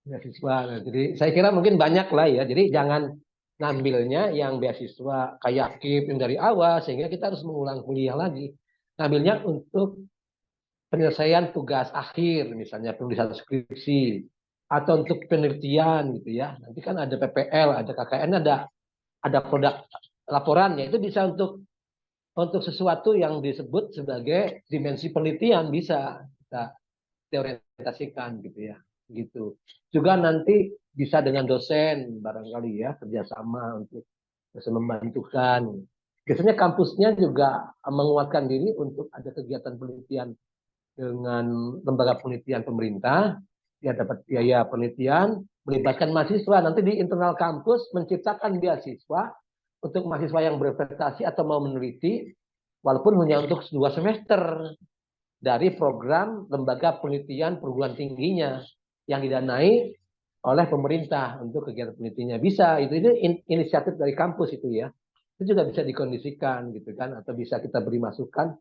beasiswa. Nah, jadi saya kira mungkin banyak lah ya. Jadi jangan ngambilnya yang beasiswa kayak KIP yang dari awal sehingga kita harus mengulang kuliah lagi. Ngambilnya untuk penyelesaian tugas akhir, misalnya penulisan skripsi atau untuk penelitian gitu ya. Nanti kan ada PPL, ada KKN, ada produk laporannya. Itu bisa untuk sesuatu yang disebut sebagai dimensi penelitian bisa kita teorientasikan gitu ya. Gitu. Juga nanti bisa dengan dosen barangkali ya kerjasama untuk bisa membantukan. Biasanya kampusnya juga menguatkan diri untuk ada kegiatan penelitian dengan lembaga penelitian pemerintah, dia dapat biaya penelitian, melibatkan mahasiswa. Nanti di internal kampus menciptakan beasiswa untuk mahasiswa yang berprestasi atau mau meneliti, walaupun hanya untuk 2 semester dari program lembaga penelitian perguruan tingginya yang didanai oleh pemerintah untuk kegiatan penelitiannya. Bisa, itu inisiatif dari kampus itu ya. Itu juga bisa dikondisikan gitu kan, atau bisa kita beri masukan,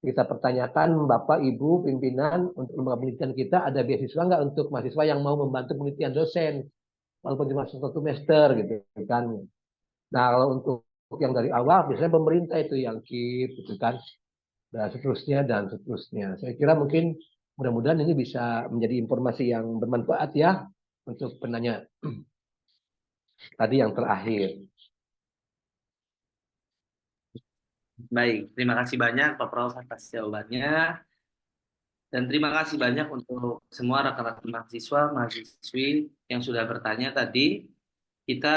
kita pertanyakan Bapak Ibu pimpinan untuk lembaga penelitian kita ada beasiswa nggak untuk mahasiswa yang mau membantu penelitian dosen walaupun cuma 1 semester gitu kan. Nah kalau untuk yang dari awal biasanya pemerintah itu yang keep gitu kan, dan seterusnya. Saya kira mungkin mudah-mudahan ini bisa menjadi informasi yang bermanfaat ya untuk penanya tadi yang terakhir. Baik, terima kasih banyak Pak Prof atas jawabannya. Dan terima kasih banyak untuk semua rekan-rekan mahasiswa, mahasiswi yang sudah bertanya tadi. Kita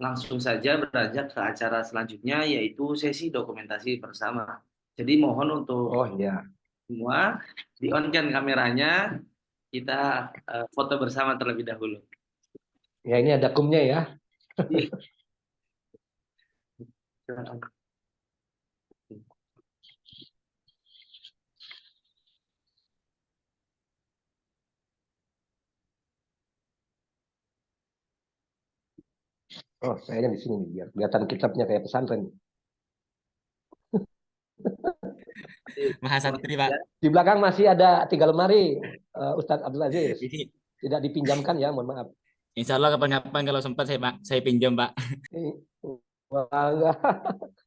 langsung saja beranjak ke acara selanjutnya, yaitu sesi dokumentasi bersama. Jadi mohon untuk Oh ya, semua di-on-kan kameranya, kita foto bersama terlebih dahulu. ya ini ada kumnya ya. Oh, saya di sini nih biar kelihatan kitabnya kayak pesantren. Mahasantri, Pak. Di belakang masih ada 3 lemari, Ustadz Abdul Aziz. Ini, Tidak dipinjamkan ya, mohon maaf. insya Allah kapan-kapan kalau sempat saya pinjam, Pak. Wah, enggak.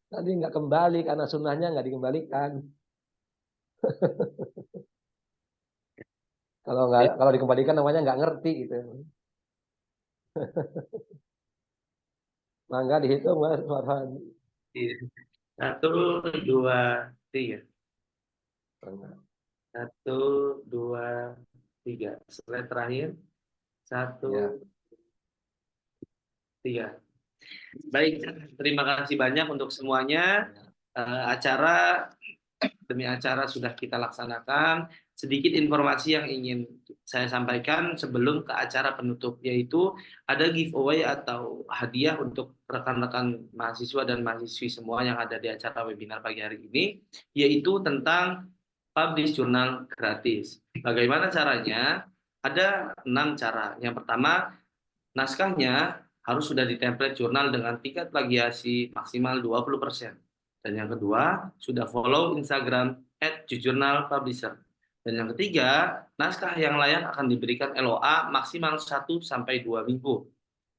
Nanti nggak kembali karena sunnahnya nggak dikembalikan. Kalau dikembalikan namanya nggak ngerti gitu. Mangga dihitung Mas Farhan. 1, 2, 3. 1, 2, 3. Slide terakhir. 1, Ya. 3. Baik, terima kasih banyak untuk semuanya. Acara demi acara sudah kita laksanakan. Sedikit informasi yang ingin saya sampaikan sebelum ke acara penutup, yaitu ada giveaway atau hadiah untuk rekan-rekan mahasiswa dan mahasiswi semua yang ada di acara webinar pagi hari ini, yaitu tentang publish jurnal gratis. Bagaimana caranya? Ada 6 cara. Yang pertama, naskahnya harus sudah ditemplate jurnal dengan tingkat plagiasi maksimal 20%. Dan yang kedua, sudah follow Instagram @jujurnalpublisher. Dan yang ketiga, naskah yang layak akan diberikan LOA maksimal 1-2 minggu.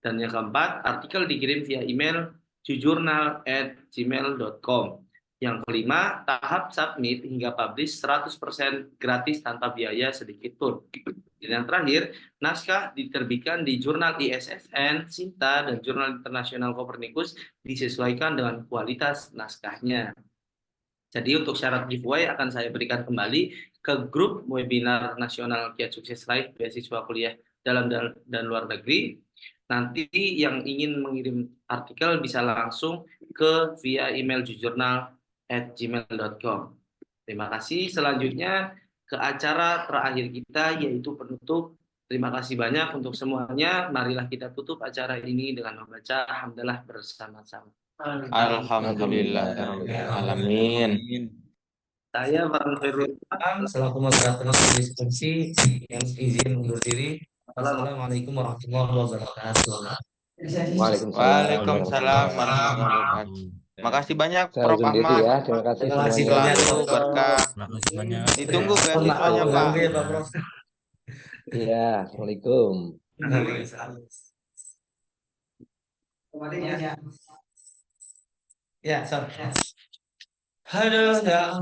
Dan yang keempat, artikel dikirim via email jujurnal@gmail.com. Yang kelima, tahap submit hingga publish 100% gratis tanpa biaya sedikit pun. Dan yang terakhir, naskah diterbitkan di jurnal ISSN, SINTA, dan jurnal internasional Copernicus disesuaikan dengan kualitas naskahnya. Jadi untuk syarat giveaway akan saya berikan kembali ke grup webinar nasional Kiat Sukses Live beasiswa kuliah dalam dan luar negeri. Nanti yang ingin mengirim artikel bisa langsung ke via email jujurnal@gmail.com. Terima kasih. Selanjutnya ke acara terakhir kita yaitu penutup. Terima kasih banyak untuk semuanya. Marilah kita tutup acara ini dengan membaca hamdalah bersama-sama. Alhamdulillah. Alamin. Saya Bang Khairul selaku moderator diskusi yang izin undur diri. Assalamualaikum warahmatullahi wabarakatuh. Waalaikumsalam warahmatullahi wabarakatuh. Makasih banyak Saya Prof. undur diri Ahmad. ya. Terima kasih Terima kasih semuanya. banyak. Selalu berkah. Makasih banyak. Ditunggu Mohon maaf beasiswanya, Pak. mengganggu ya Pak Prof. Iya, Assalamualaikum. Ya, sorry. Aduh, ya.